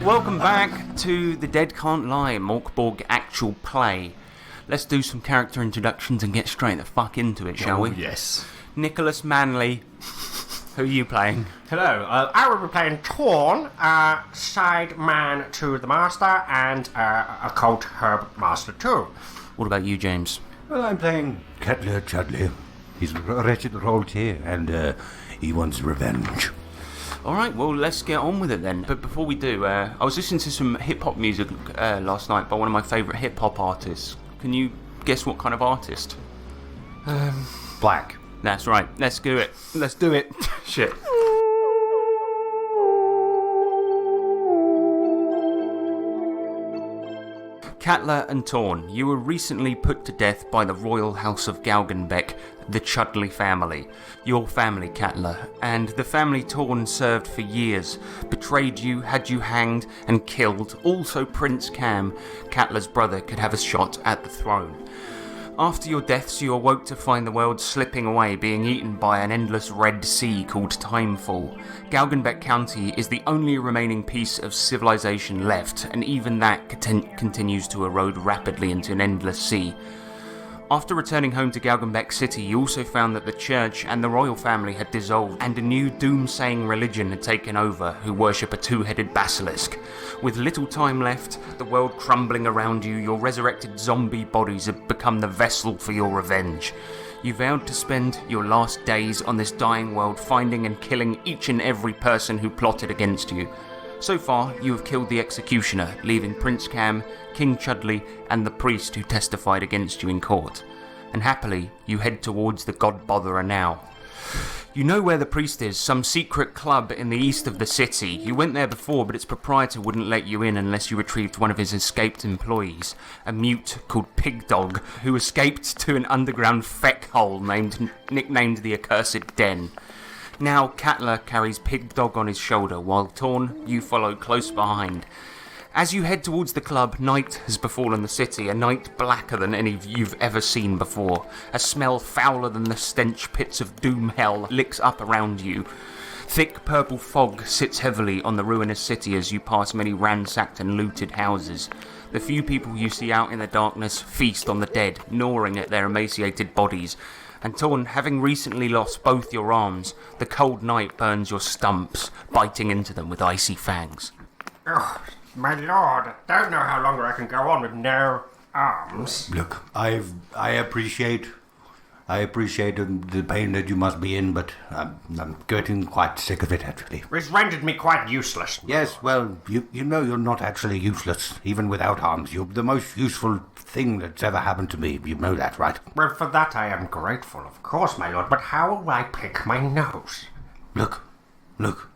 Welcome back to The Dead Can't Lie, Mörk Borg actual play. Let's do some character introductions and get straight the fuck into it, shall we? Yes. Nicholas Manley, who are you playing? Hello, I will be playing Torn, side man to the Master, and occult herb master too. What about you, James? Well, I'm playing Kettler Chudley. He's a wretched royalty, and he wants revenge. Alright, well, let's get on with it then. But before we do, I was listening to some hip-hop music last night by one of my favourite hip-hop artists. Can you guess what kind of artist? Black. That's right. Let's do it. Let's do it. Shit. Kettler and Torn, you were recently put to death by the Royal House of Galgenbeck, the Chudley family. Your family, Kettler, and the family Torn served for years, betrayed you, had you hanged and killed. Also Prince Cam, Kettler's brother, could have a shot at the throne. After your deaths, you awoke to find the world slipping away, being eaten by an endless red sea called Timefall. Galgenbeck County is the only remaining piece of civilization left, and even that continues to erode rapidly into an endless sea. After returning home to Galgenbeck City, you also found that the church and the royal family had dissolved, and a new doom-saying religion had taken over, who worship a two-headed basilisk. With little time left, the world crumbling around you, your resurrected zombie bodies have become the vessel for your revenge. You vowed to spend your last days on this dying world finding and killing each and every person who plotted against you. So far, you have killed the executioner, leaving Prince Cam, King Chudley, and the priest who testified against you in court. And happily, you head towards the God-Botherer now. You know where the priest is, some secret club in the east of the city. You went there before, but its proprietor wouldn't let you in unless you retrieved one of his escaped employees, a mute called Pig Dog, who escaped to an underground feck hole nicknamed the Accursed Den. Now, Kettler carries Pig Dog on his shoulder, while Torn, you follow close behind. As you head towards the club, night has befallen the city, a night blacker than any you've ever seen before. A smell fouler than the stench pits of doom hell licks up around you. Thick purple fog sits heavily on the ruinous city as you pass many ransacked and looted houses. The few people you see out in the darkness feast on the dead, gnawing at their emaciated bodies. And Torn, having recently lost both your arms, the cold night burns your stumps, biting into them with icy fangs. Oh, my lord, I don't know how longer I can go on with no arms. Look, I appreciate the pain that you must be in, but I'm getting quite sick of it, actually. It's rendered me quite useless. Yes, well, you know you're not actually useless, even without arms. You're the most useful thing that's ever happened to me. You know that, right? Well, for that I am grateful, of course, my lord, but how will I pick my nose? Look,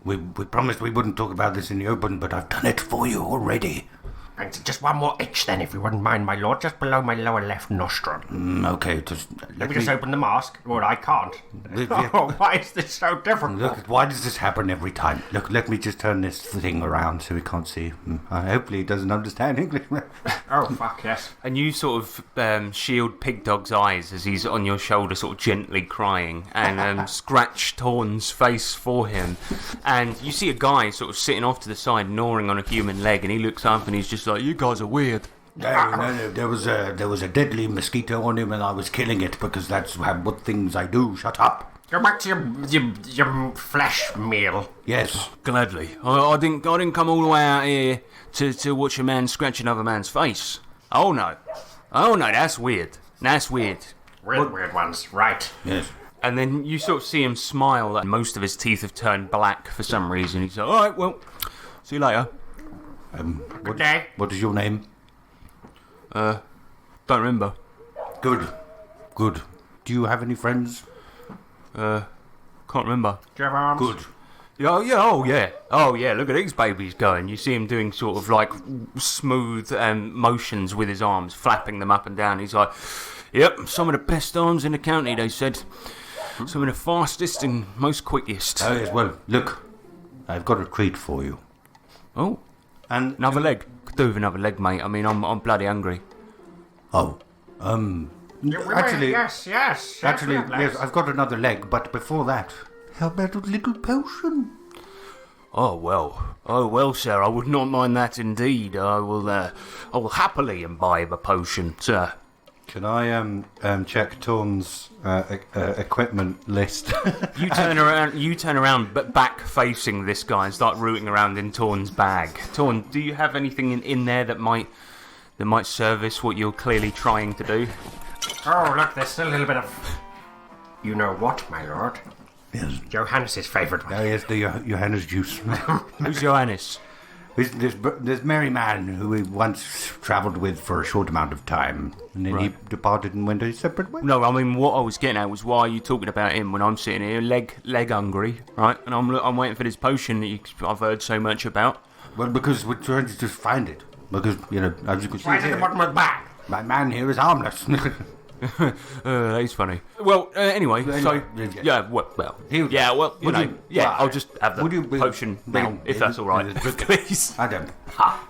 we promised we wouldn't talk about this in the open, but I've done it for you already. And just one more itch then, if you wouldn't mind, my lord, just below my lower left nostril. Okay, just let me just open the mask. Well, I can't. Oh, why is this so difficult? Look, why does this happen every time? Look, let me just turn this thing around so we can't see. Hopefully he doesn't understand English. Oh, fuck, yes. And you sort of shield Pig Dog's eyes as he's on your shoulder sort of gently crying and scratch Torn's face for him. And you see a guy sort of sitting off to the side gnawing on a human leg, and he looks up and he's just like, you guys are weird. No, there was a deadly mosquito on him and I was killing it because that's what things I do. Shut up. Go back to your flesh meal. Yes. Gladly. I didn't come all the way out here to watch a man scratch another man's face. Oh no, that's weird. Weird ones, right. Yes. And then you sort of see him smile, and most of his teeth have turned black for some reason. He's like, alright, well, see you later. Good day. What is your name? Don't remember. Good. Do you have any friends? Can't remember. Do you have arms? Good. Oh yeah, look at these babies going. You see him doing sort of like smooth motions with his arms, flapping them up and down. He's like, yep, some of the best arms in the county, they said. Some of the fastest and most quickest. Oh yes, well, look, I've got a treat for you. Oh, and another leg. Could do with another leg, mate. I mean, I'm bloody hungry. Oh, actually, yes. Actually, yes, I've got another leg, but before that, how about a little potion? Oh well, sir, I would not mind that indeed. I will happily imbibe a potion, sir. Can I check Torn's equipment list? You turn around, but back facing this guy and start rooting around in Torn's bag. Torn, do you have anything in there that might service what you're clearly trying to do? Oh, look, there's still a little bit of... You know what, my lord? Yes. Johannes' favourite one. Oh, yes, the Johannes juice. Who's Johannes? This merry man who we once travelled with for a short amount of time, and then he departed and went a separate way. No, I mean what I was getting at was why are you talking about him when I'm sitting here leg hungry, right? And I'm waiting for this potion that I've heard so much about. Well, because we're trying to just find it. Because, as you can see Right at the here, bottom of the bag. my man here is harmless. That is funny. Well, anyway, so I'll just have the potion now, if that's all right, please. I don't.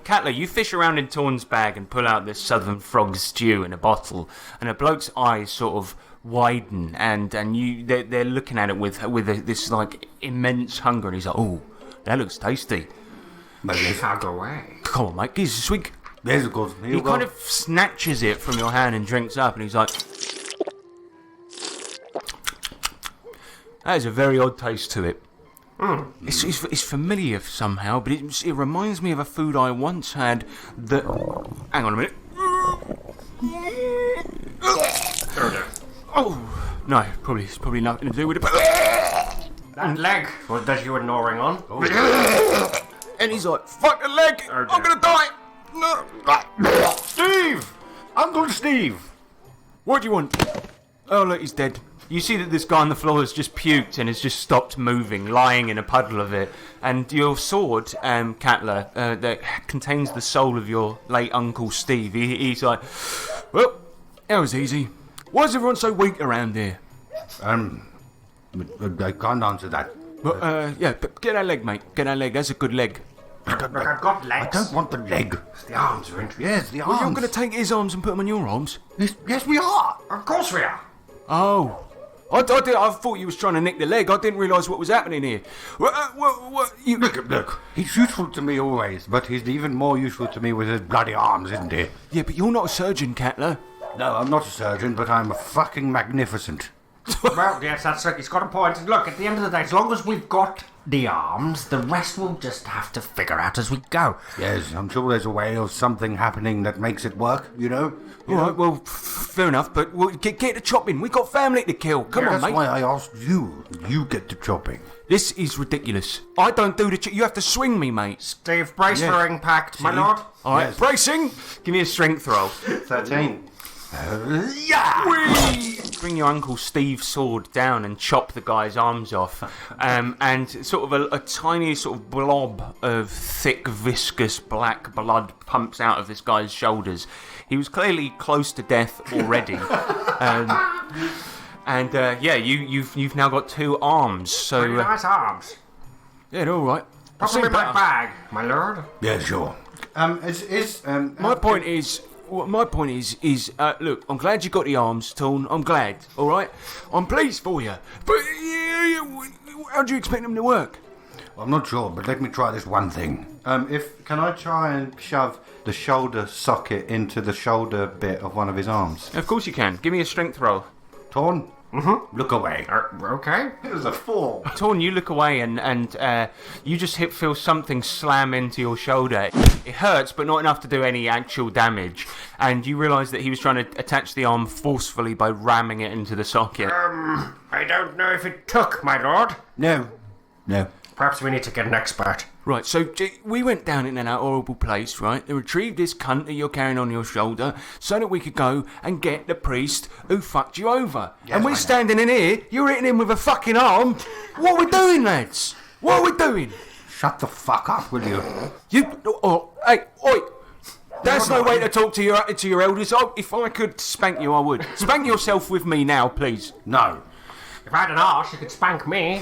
Catler, you fish around in Torn's bag and pull out this southern frog stew in a bottle, and a bloke's eyes sort of widen, and they're looking at it with this like immense hunger, and he's like, "Oh, that looks tasty." I'll go away. Come on, mate, give us a swig. There's of course. He kind of snatches it from your hand and drinks up, and he's like, that is a very odd taste to it. It's familiar somehow, but it reminds me of a food I once had that... Hang on a minute. Oh, no, it's probably nothing to do with it. That leg was that you were gnawing on. And he's like, fuck the leg, I'm gonna die. No. Steve! Uncle Steve! What do you want? Oh, look, he's dead. You see that this guy on the floor has just puked and has just stopped moving, lying in a puddle of it. And your sword, Catler, that contains the soul of your late Uncle Steve, he's like, well, that was easy. Why is everyone so weak around here? I can't answer that. But, but get that leg, mate. Get that leg. That's a good leg. Look, I've got legs. I don't want the leg. The arms are interesting. Yes, the arms. Well, you're going to take his arms and put them on your arms? Yes, we are. Of course we are. Oh. I thought you was trying to nick the leg. I didn't realise what was happening here. Look, he's useful to me always, but he's even more useful to me with his bloody arms, isn't he? Yeah, but you're not a surgeon, Catler. No, I'm not a surgeon, but I'm fucking magnificent. Well, yes, that's right. He's got a point. Look, at the end of the day, as long as we've got the arms, the rest we'll just have to figure out as we go. Yes, I'm sure there's a way of something happening that makes it work, you know? All right, well, fair enough, but we'll get the chopping. We got family to kill. Come on, mate. That's why I asked you. You get the chopping. This is ridiculous. I don't do the... You have to swing me, mate. Steve, brace for impact, my lord. All right, bracing. Give me a strength roll. 13. Whee! Bring your Uncle Steve's sword down and chop the guy's arms off. And sort of a tiny sort of blob of thick, viscous black blood pumps out of this guy's shoulders. He was clearly close to death already. You've now got two arms. So Pretty nice arms. yeah, they're all right. Pop them in my bag, my lord. Yeah, sure. My point is, look, I'm glad you got the arms, Torn. I'm glad, all right? I'm pleased for you. But how do you expect them to work? I'm not sure, but let me try this one thing. Can I try and shove the shoulder socket into the shoulder bit of one of his arms? Of course you can. Give me a strength roll. Torn? Mm-hmm. Look away. Okay. It was a 4. Torn, you look away and you just feel something slam into your shoulder. It hurts, but not enough to do any actual damage. And you realise that he was trying to attach the arm forcefully by ramming it into the socket. I don't know if it took, my lord. No. Perhaps we need to get an expert. Right, so we went down in that horrible place, right? They retrieved this cunt that you're carrying on your shoulder so that we could go and get the priest who fucked you over. Yes, and we're standing in here, you're hitting him with a fucking arm. What are we doing, lads? What are we doing? Shut the fuck up, will you? Hey, oi! That's no way to talk to your elders. If I could spank you, I would. Spank yourself with me now, please. No. If I had an arse, you could spank me.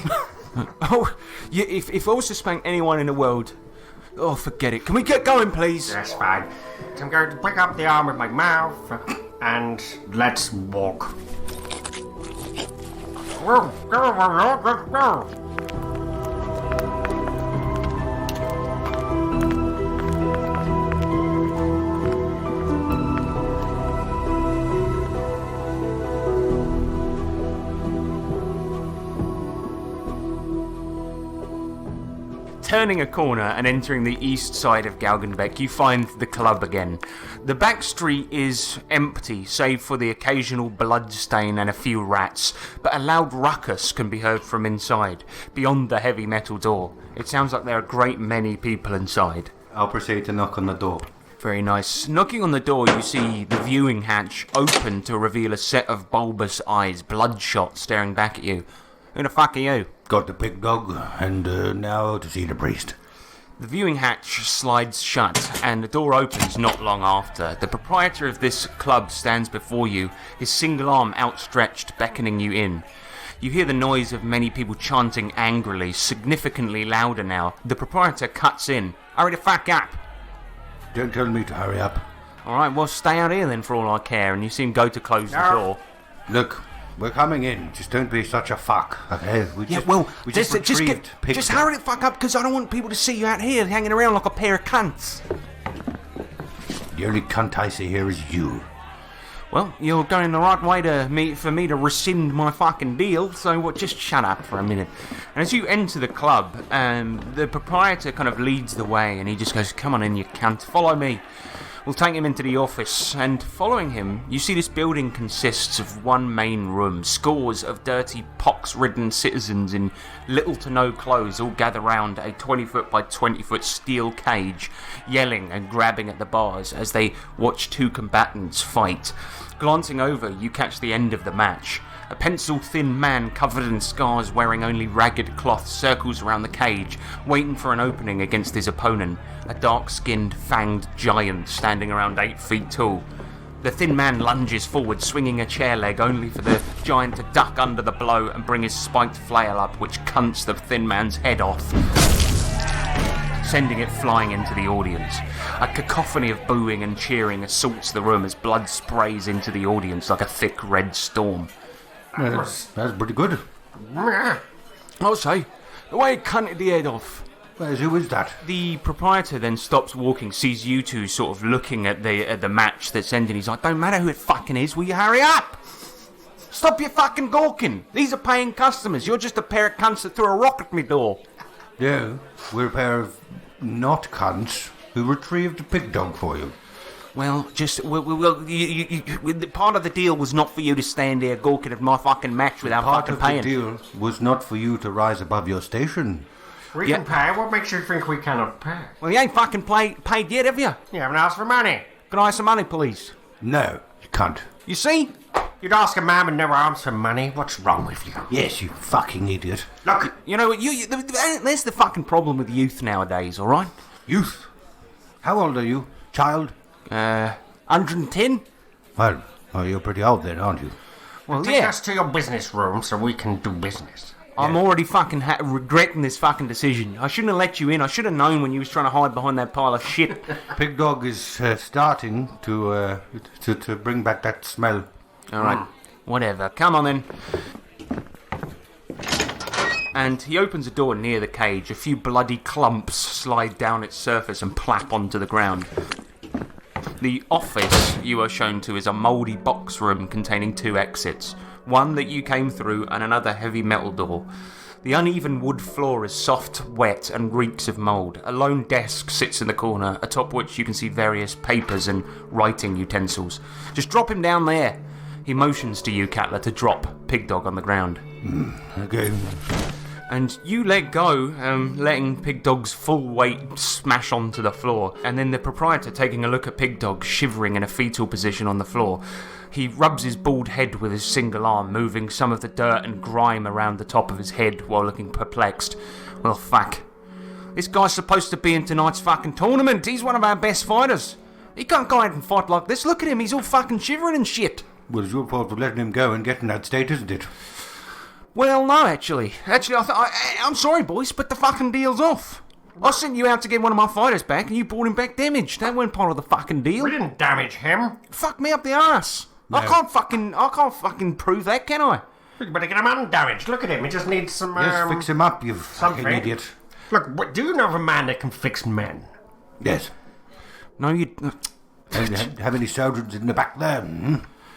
Oh, yeah, if I was to spank anyone in the world, forget it. Can we get going, please? That's fine. So I'm going to pick up the arm with my mouth, and let's walk. Go, let's go. Turning a corner and entering the east side of Galgenbeck, you find the club again. The back street is empty, save for the occasional blood stain and a few rats, but a loud ruckus can be heard from inside, beyond the heavy metal door. It sounds like there are a great many people inside. I'll proceed to knock on the door. Very nice. Knocking on the door, you see the viewing hatch open to reveal a set of bulbous eyes, bloodshot, staring back at you. Who the fuck are you? Got the pig dog, and now to see the priest. The viewing hatch slides shut, and the door opens not long after. The proprietor of this club stands before you, his single arm outstretched, beckoning you in. You hear the noise of many people chanting angrily, significantly louder now. The proprietor cuts in. Hurry the fuck up! Don't tell me to hurry up. Alright, well stay out here then for all I care, and you see him go to close the door. Look, we're coming in. Just don't be such a fuck, okay? We just hurry the fuck up, because I don't want people to see you out here hanging around like a pair of cunts. The only cunt I see here is you. Well, you're going the right way for me to rescind my fucking deal, so just shut up for a minute. And as you enter the club, the proprietor kind of leads the way, and he just goes, "Come on in, you cunt, follow me." We'll take him into the office, and following him, you see this building consists of one main room. Scores of dirty, pox-ridden citizens in little to no clothes all gather round a 20-foot by 20-foot steel cage, yelling and grabbing at the bars as they watch two combatants fight. Glancing over, you catch the end of the match. A pencil-thin man covered in scars wearing only ragged cloth circles around the cage, waiting for an opening against his opponent, a dark-skinned, fanged giant standing around 8 feet tall. The thin man lunges forward, swinging a chair leg, only for the giant to duck under the blow and bring his spiked flail up, which cunts the thin man's head off, sending it flying into the audience. A cacophony of booing and cheering assaults the room as blood sprays into the audience like a thick red storm. That's pretty good. I'll say, the way it cunted the head off. Who is that? The proprietor then stops walking, sees you two sort of looking at the match that's ending. He's like, "Don't matter who it fucking is, will you hurry up? Stop your fucking gawking. These are paying customers. You're just a pair of cunts that threw a rock at me door." No, we're a pair of not cunts who retrieved the pig dog for you. Well, part of the deal was not for you to stand there gawking at my fucking match without fucking paying. Part of the deal was not for you to rise above your station. We can pay. What makes you think we cannot pay? Well, you ain't fucking paid yet, have you? You haven't asked for money. Can I have some money, please? No, you can't. You see? You'd ask a man with no arms for money. What's wrong with you? Yes, you fucking idiot. Look, You know, there's the fucking problem with youth nowadays, alright? Youth. How old are you, child? 110? Well, you're pretty old then, aren't you? Well, take yeah. us to your business room so we can do business. I'm already fucking regretting this fucking decision. I shouldn't have let you in. I should have known when you was trying to hide behind that pile of shit. Pig dog is starting to bring back that smell. Alright, whatever. Come on then. And he opens a door near the cage. A few bloody clumps slide down its surface and plap onto the ground. The office you are shown to is a mouldy box room containing 2 exits. One that you came through and another heavy metal door. The uneven wood floor is soft, wet, and reeks of mould. A lone desk sits in the corner, atop which you can see various papers and writing utensils. Just drop him down there. He motions to you, Catler, to drop Pig Dog on the ground. Okay. And you let go, letting Pig Dog's full weight smash onto the floor. And then the proprietor, taking a look at Pig Dog, shivering in a fetal position on the floor. He rubs his bald head with his single arm, moving some of the dirt and grime around the top of his head while looking perplexed. Well, fuck. This guy's supposed to be in tonight's fucking tournament. He's one of our best fighters. He can't go out and fight like this. Look at him, he's all fucking shivering and shit. Well, it's your fault for letting him go and get in that state, isn't it? Well, no, actually. I'm sorry, boys, but the fucking deal's off. I sent you out to get one of my fighters back, and you brought him back damaged. That weren't part of the fucking deal. We didn't damage him. Fuck me up the arse. No. I can't fucking prove that, can I? We better get him undamaged. Look at him. He just needs some. Yes, fix him up, you fucking something. idiot. Look, do you know of a man that can fix men? Yes. No, you. Have any soldiers in the back there?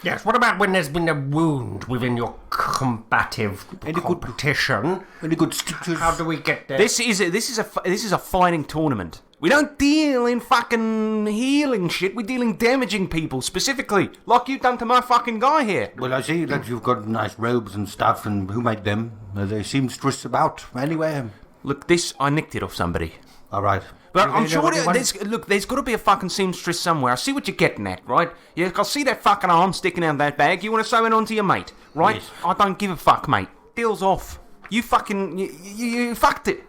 Yes, what about when there's been a wound within your combative competition? Any good stitches? How do we get there? This is a fighting tournament. We don't deal in fucking healing shit. We deal in damaging people specifically, like you done to my fucking guy here. Well, I see that you've got nice robes and stuff, and who made them? Are they seamstress about anywhere? Look, this I nicked it off somebody. All right. But I'm sure there's got to be a fucking seamstress somewhere. I see what you're getting at, right? Yeah, I see that fucking arm sticking out of that bag. You want to sew it onto your mate, right? Yes. I don't give a fuck, mate. Deal's off. You fucking you fucked it.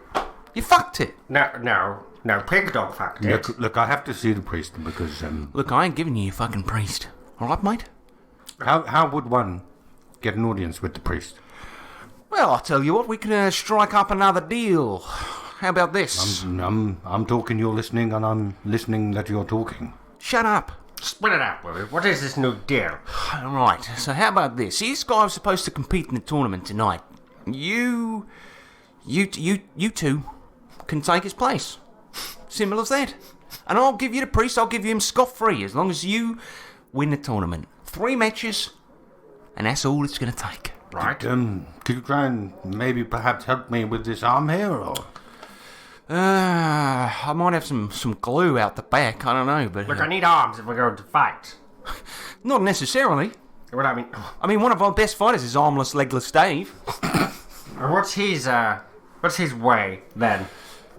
You fucked it. No, pig dog fucked it. Look, I have to see the priest because Look, I ain't giving you your fucking priest. All right, mate. how would one get an audience with the priest? Well, I'll tell you what. We can strike up another deal. How about this? I'm talking, you're listening, and I'm listening that you're talking. Shut up. Split it out, Willie. What is this new deal? Right, so how about this? This guy was supposed to compete in the tournament tonight. You two can take his place. Simple as that. And I'll give you the priest, I'll give you him scot-free, as long as you win the tournament. 3 matches, and that's all it's going to take. Right. Could you try and maybe perhaps help me with this arm here, or...? I might have some glue out the back, I don't know, but... Look, I need arms if we're going to fight. Not necessarily. What I mean... one of our best fighters is armless, legless Dave. What's his way, then?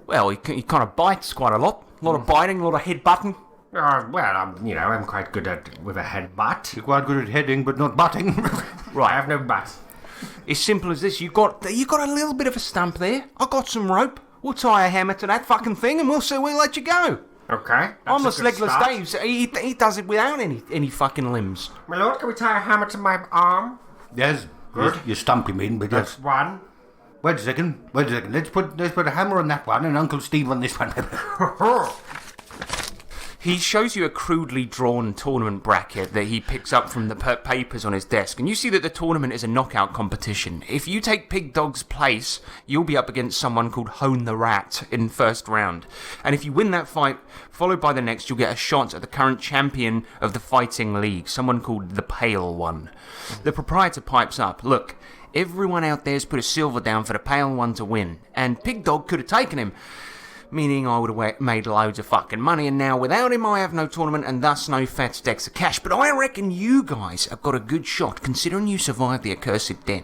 Well, he kind of bites quite a lot. A lot of biting, a lot of head-butting. I'm quite good with a headbutt. You're quite good at heading, but not butting. Right. I have no butt. It's simple as this. You got a little bit of a stump there. I got some rope. We'll tie a hammer to that fucking thing, and we'll let you go. Okay. Almost legless Dave. He does it without any fucking limbs. My lord, can we tie a hammer to my arm? Yes. Good. You stump him in, but That's one. Wait a second. Let's put a hammer on that one and Uncle Steve on this one. He shows you a crudely drawn tournament bracket that he picks up from the papers on his desk, and you see that the tournament is a knockout competition. If you take Pig Dog's place, you'll be up against someone called Hone the Rat in first round. And if you win that fight, followed by the next, you'll get a shot at the current champion of the fighting league, someone called the Pale One. The proprietor pipes up, look, everyone out there's put a silver down for the Pale One to win, and Pig Dog could have taken him. Meaning I would have made loads of fucking money, and now without him I have no tournament and thus no fat stacks of cash. But I reckon you guys have got a good shot, considering you survived the accursed den.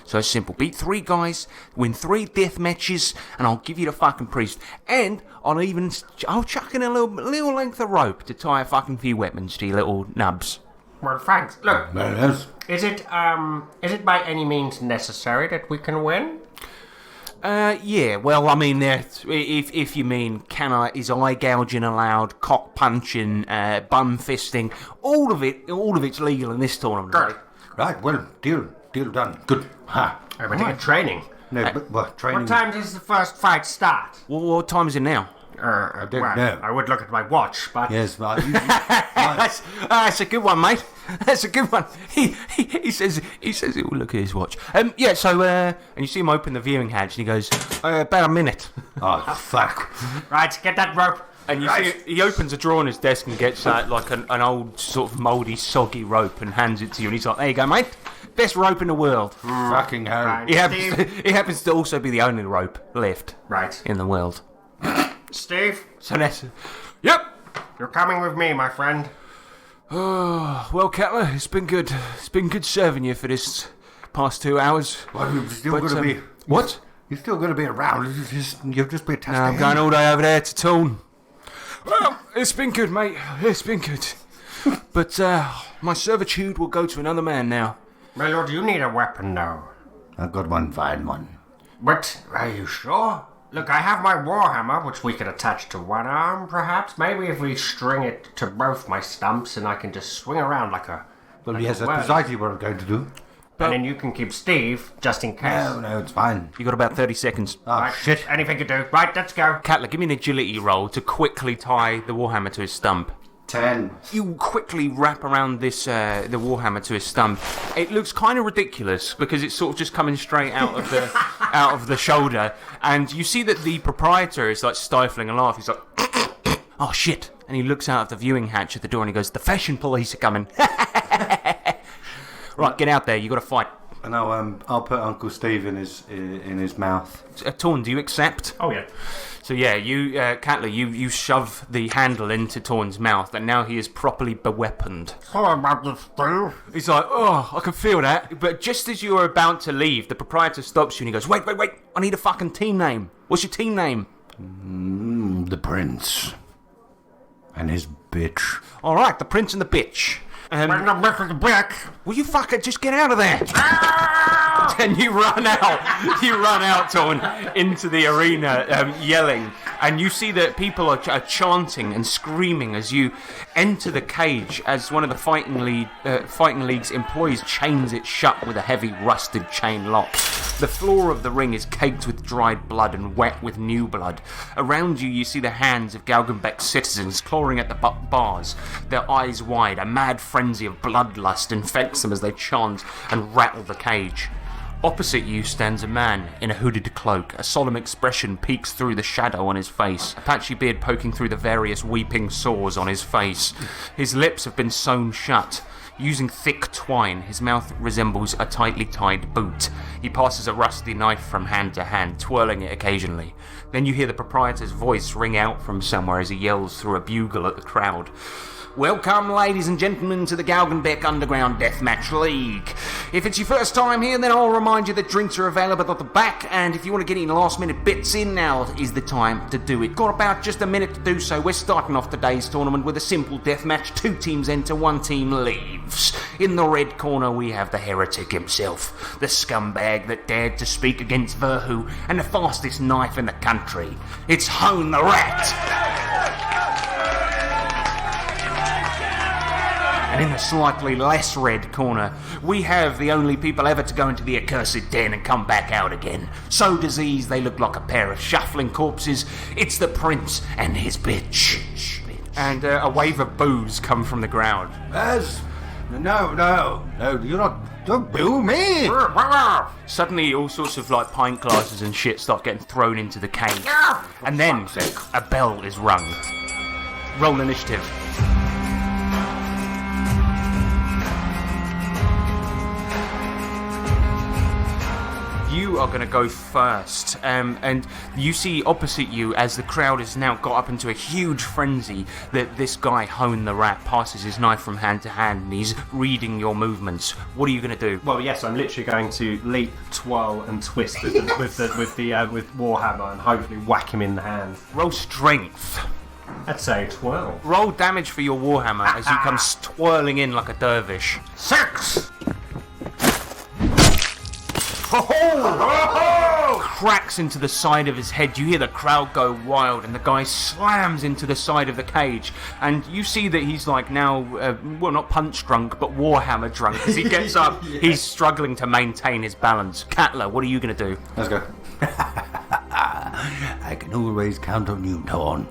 So it's simple. Beat 3 guys, win 3 death matches, and I'll give you the fucking priest. And I'll chuck in a little length of rope to tie a fucking few weapons to your little nubs. Well, thanks. Look, Yes. is it by any means necessary that we can win? Yeah, well, I mean, if you mean, is eye gouging allowed, cock punching, bum fisting, all of it's legal in this tournament. Good. Right, well, deal done. Good. Ha. I better get training. No, but training... What time does the first fight start? Well, what time is it now? I don't know. I would look at my watch, but... Yes, but... That's a good one, mate. That's a good one. He says he'll look at his watch. Yeah. So and you see him open the viewing hatch, and he goes, about a minute. Oh, fuck. Right, get that rope. And you see he opens a drawer on his desk and gets like an old sort of mouldy, soggy rope and hands it to you. And he's like, there you go, mate. Best rope in the world. Fucking hell. Right. He happens to also be the only rope left in the world. Steve? So that's... Yep. You're coming with me, my friend. Ah, Oh, well, Cutler, it's been good. It's been good serving you for this past 2 hours. Well, you're still going to be... What? You're still going to be around. You've just been testing. I'm going all day over there to Toon. Well, it's been good, mate. It's been good. But my servitude will go to another man now. My lord, you need a weapon now. I've got one fine one. But, are you sure? Look, I have my warhammer, which we could attach to one arm, perhaps. Maybe if we string it to both my stumps and I can just swing around like a... Well, yes, that's precisely what I'm going to do. And then you can keep Steve, just in case. No, it's fine. You got about 30 seconds. Oh, Right, shit. Anything to do. Right, let's go. Cutler, give me an agility roll to quickly tie the warhammer to his stump. 10. You quickly wrap around this the warhammer to his stump. It looks kind of ridiculous because it's sort of just coming straight out of the out of the shoulder, and you see that the proprietor is like stifling a laugh. He's like, "Oh shit!" And he looks out of the viewing hatch at the door and he goes, "The fashion police are coming." Right, get out there. You got to fight. And I'll put Uncle Steve in his mouth. Torn, do you accept? Oh, yeah. So yeah, you, Catler, you shove the handle into Torn's mouth, and now he is properly beweaponed. Sorry about this, Steve. He's like, oh, I can feel that. But just as you are about to leave, the proprietor stops you and he goes, wait, I need a fucking team name. What's your team name? The Prince. And his bitch. All right, the Prince and the bitch. Bring the bitch with the brick. Will you fucker just get out of there? And you run out, Torn, into the arena, yelling. And you see that people are chanting and screaming as you enter the cage as one of the Fighting League's employees chains it shut with a heavy rusted chain lock. The floor of the ring is caked with dried blood and wet with new blood. Around you, you see the hands of Galgenbeck's citizens clawing at the bars, their eyes wide. A mad frenzy of bloodlust infects them as they chant and rattle the cage. Opposite you stands a man in a hooded cloak. A solemn expression peeks through the shadow on his face, a patchy beard poking through the various weeping sores on his face. His lips have been sewn shut. Using thick twine, his mouth resembles a tightly tied boot. He passes a rusty knife from hand to hand, twirling it occasionally. Then you hear the proprietor's voice ring out from somewhere as he yells through a bugle at the crowd. Welcome, ladies and gentlemen, to the Galgenbeck Underground Deathmatch League. If it's your first time here, then I'll remind you that drinks are available at the back, and if you want to get any last-minute bits in, now is the time to do it. Got about just a minute to do so. We're starting off today's tournament with a simple deathmatch. 2 teams enter, 1 team leaves. In the red corner, we have the heretic himself, the scumbag that dared to speak against Verhu and the fastest knife in the country. It's Hone the Rat. And in the slightly less red corner, we have the only people ever to go into the accursed den and come back out again. So diseased they look like a pair of shuffling corpses. It's the Prince and his bitch. And a wave of boos come from the crowd. No, you're not. Don't boo me! Suddenly, all sorts of like pint glasses and shit start getting thrown into the cage. And then a bell is rung. Roll initiative. You are going to go first, and you see opposite you as the crowd has now got up into a huge frenzy that this guy, Hone the Rat, passes his knife from hand to hand and he's reading your movements. What are you going to do? Well, yes, I'm literally going to leap, twirl, and twist with Warhammer and hopefully whack him in the hand. Roll strength. I'd say 12. Roll damage for your Warhammer as you come twirling in like a dervish. 6! Cracks into the side of his head. You hear the crowd go wild and the guy slams into the side of the cage, and you see that he's like now well, not punch drunk but Warhammer drunk. As he gets up, he's struggling to maintain his balance. Catler, what are you going to do? Let's go. I can always count on you, Torn.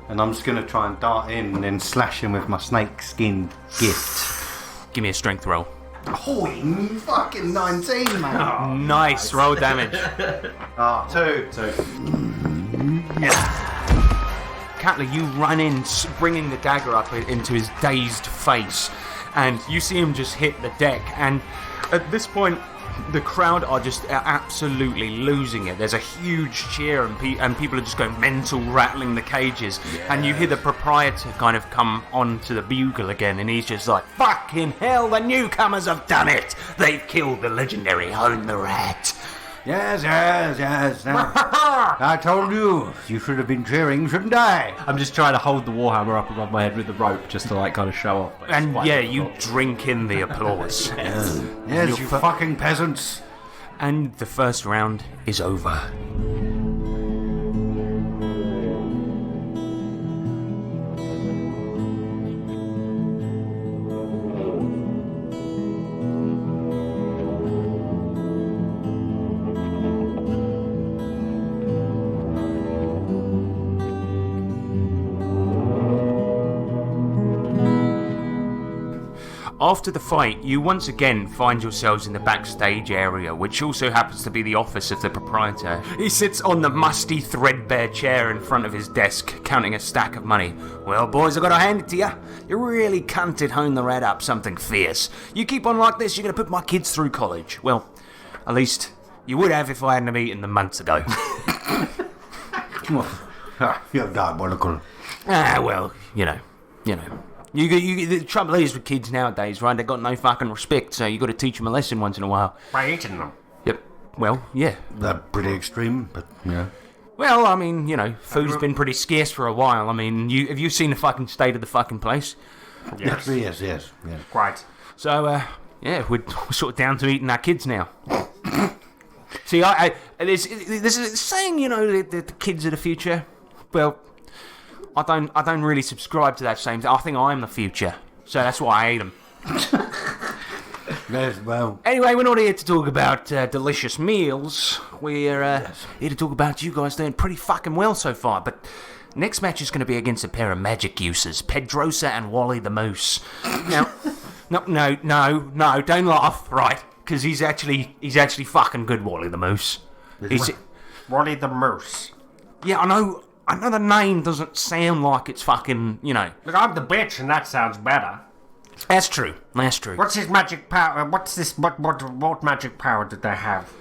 And I'm just going to try and dart in and then slash him with my snake skin gift. Give me a strength roll. Oh, fucking 19, man. Oh, nice. Roll damage. 2. Catler, you run in, bringing the dagger up into his dazed face, and you see him just hit the deck. And at this point, the crowd are just absolutely losing it. There's a huge cheer, and people are just going mental, rattling the cages. Yes. And you hear the proprietor kind of come onto the bugle again, and he's just like, "Fucking hell! The newcomers have done it! They've killed the legendary Hone the Rat." Yes. I told you should have been cheering, shouldn't I? I'm just trying to hold the Warhammer up above my head with the rope just to like kind of show off. And yeah, you drink in the applause. Yes, you fucking peasants. And the first round is over. After the fight, you once again find yourselves in the backstage area, which also happens to be the office of the proprietor. He sits on the musty, threadbare chair in front of his desk, counting a stack of money. Well, boys, I've got to hand it to you. You really cunted hone the rat up something fierce. You keep on like this, you're going to put my kids through college. Well, at least you would have if I hadn't eaten them months ago. You're diabolical. Well, you know. The trouble is with kids nowadays, right? They've got no fucking respect, so you got to teach them a lesson once in a while. By eating them. Yep. Well, yeah. They're pretty extreme, but yeah. Well, I mean, food's been pretty scarce for a while. I mean, have you seen the fucking state of the fucking place? Yes. Quite. So, we're sort of down to eating our kids now. See, there's a saying, the kids are the future. Well, I don't really subscribe to that same thing. I think I am the future, so that's why I ate them. Yes, well. Anyway, we're not here to talk about delicious meals. We're here to talk about you guys doing pretty fucking well so far. But next match is going to be against a pair of magic users, Pedrosa and Wally the Moose. Now, no, don't laugh, right? Because he's actually fucking good, Wally the Moose. Wally the Moose. Yeah, I know the name doesn't sound like it's fucking, Look, I'm the bitch, and that sounds better. That's true. What's his magic power? What's this? What magic power did they have?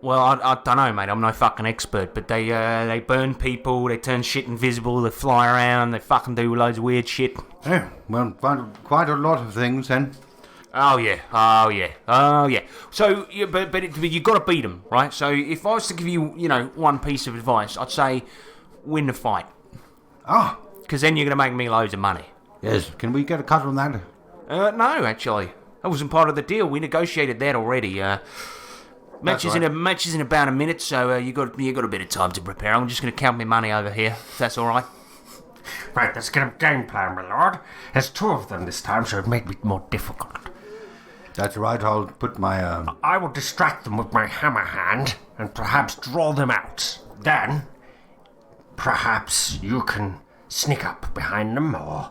Well, I don't know, mate. I'm no fucking expert, but they burn people, they turn shit invisible, they fly around, they fucking do loads of weird shit. Yeah, well, quite a lot of things then. Oh yeah. So, but you got to beat them, right? So, if I was to give you, one piece of advice, I'd say win the fight. Ah. Because then you're going to make me loads of money. Yes, can we get a cut on that? No, actually. That wasn't part of the deal. We negotiated that already. Match is in about a minute, so you got a bit of time to prepare. I'm just going to count my money over here, if that's all right. Right, let's get a game plan, my lord. There's two of them this time, so it may be more difficult. That's right, I'll put my, I will distract them with my hammer hand, and perhaps draw them out. Then, perhaps you can sneak up behind them, or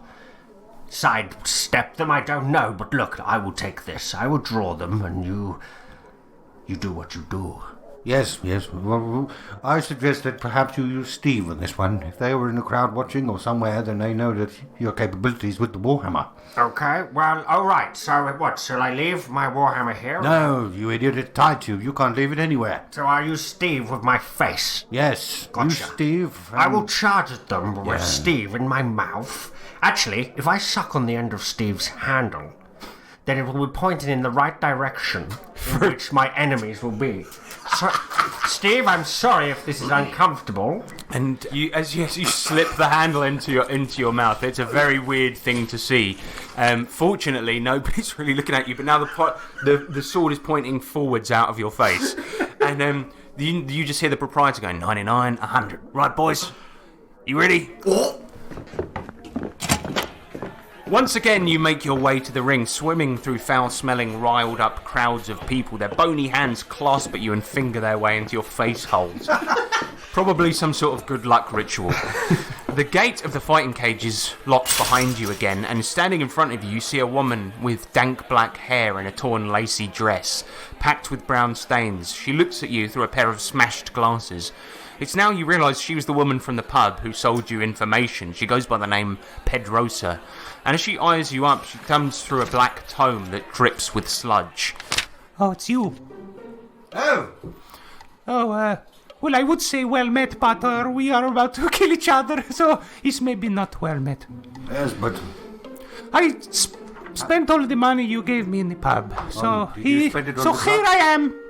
sidestep them, I don't know. But look, I will take this. I will draw them, and you do what you do. Yes. Well, I suggest that perhaps you use Steve on this one. If they were in the crowd watching or somewhere, then they know that your capabilities with the Warhammer. Okay, well, alright. So what, shall I leave my Warhammer here? No, you idiot, it's tied to you. You can't leave it anywhere. So I'll use Steve with my face. Yes, Gotcha. use Steve. I will charge at them with Steve in my mouth. Actually, if I suck on the end of Steve's handle, then it will be pointing in the right direction in which my enemies will be. So, Steve, I'm sorry if this is uncomfortable. And you slip the handle into your mouth. It's a very weird thing to see. Fortunately, nobody's really looking at you. But now the sword is pointing forwards out of your face, and you just hear the proprietor going 99, 100. Right, boys, you ready? Once again, you make your way to the ring, swimming through foul-smelling, riled-up crowds of people. Their bony hands clasp at you and finger their way into your face holes. Probably some sort of good luck ritual. The gate of the fighting cage is locked behind you again, and standing in front of you, you see a woman with dank black hair and a torn lacy dress, packed with brown stains. She looks at you through a pair of smashed glasses. It's now you realise she was the woman from the pub who sold you information. She goes by the name Pedrosa. And as she eyes you up, she comes through a black tome that drips with sludge. Oh, it's you. Oh, Well, I would say well met, but we are about to kill each other, so it's maybe not well met. yes, but... I spent all the money you gave me in the pub, so did you spend it on so the here drugs? I am.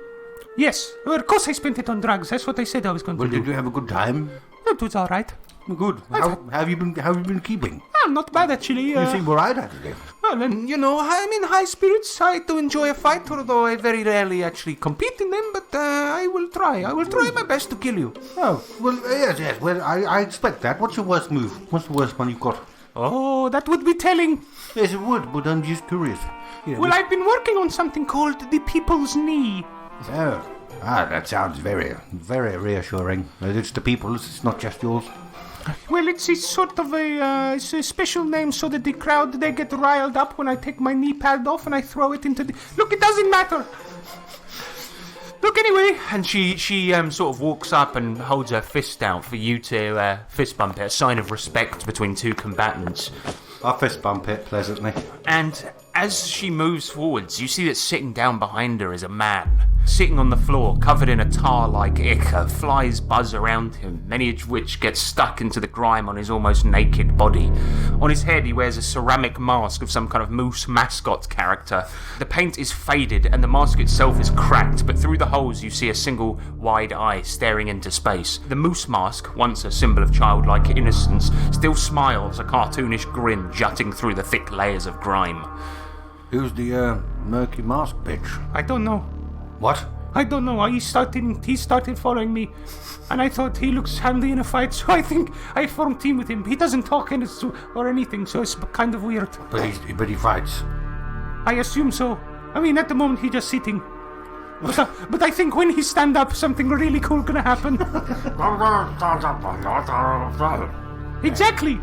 Yes, of course I spent it on drugs. That's what I said I was going Well, to do. did you have a good time? It was all right. Good. How have you been keeping? Not bad, actually. You seem alright, actually. Well, and, I'm in high spirits. I do enjoy a fight, although I very rarely actually compete in them, but I will try. I will try my best to kill you. Oh, well, yes. Well, I expect that. What's your worst move? What's the worst one you've got? Oh, that would be telling. Yes, it would, but I'm just curious. Yeah, Well, I've been working on something called the People's Knee. Oh, that sounds very, very reassuring. It's the people's, it's not just yours. Well, it's sort of it's a special name so that the crowd, they get riled up when I take my knee pad off and I throw it into the... Look, it doesn't matter. Look, anyway. And she sort of walks up and holds her fist out for you to fist bump it, a sign of respect between two combatants. I'll fist bump it pleasantly. And as she moves forwards, you see that sitting down behind her is a man. Sitting on the floor, covered in a tar-like ichor, flies buzz around him, many of which get stuck into the grime on his almost naked body. On his head, he wears a ceramic mask of some kind of moose mascot character. The paint is faded, and the mask itself is cracked, but through the holes you see a single wide eye staring into space. The moose mask, once a symbol of childlike innocence, still smiles, a cartoonish grin jutting through the thick layers of grime. Who's the murky mask bitch? I don't know. What? I don't know. He started following me, and I thought he looks handy in a fight, so I think I formed team with him. He doesn't talk or anything, so it's kind of weird. But he fights. I assume so. I mean, at the moment he's just sitting. But I think when he stand up, something really cool gonna happen. Exactly.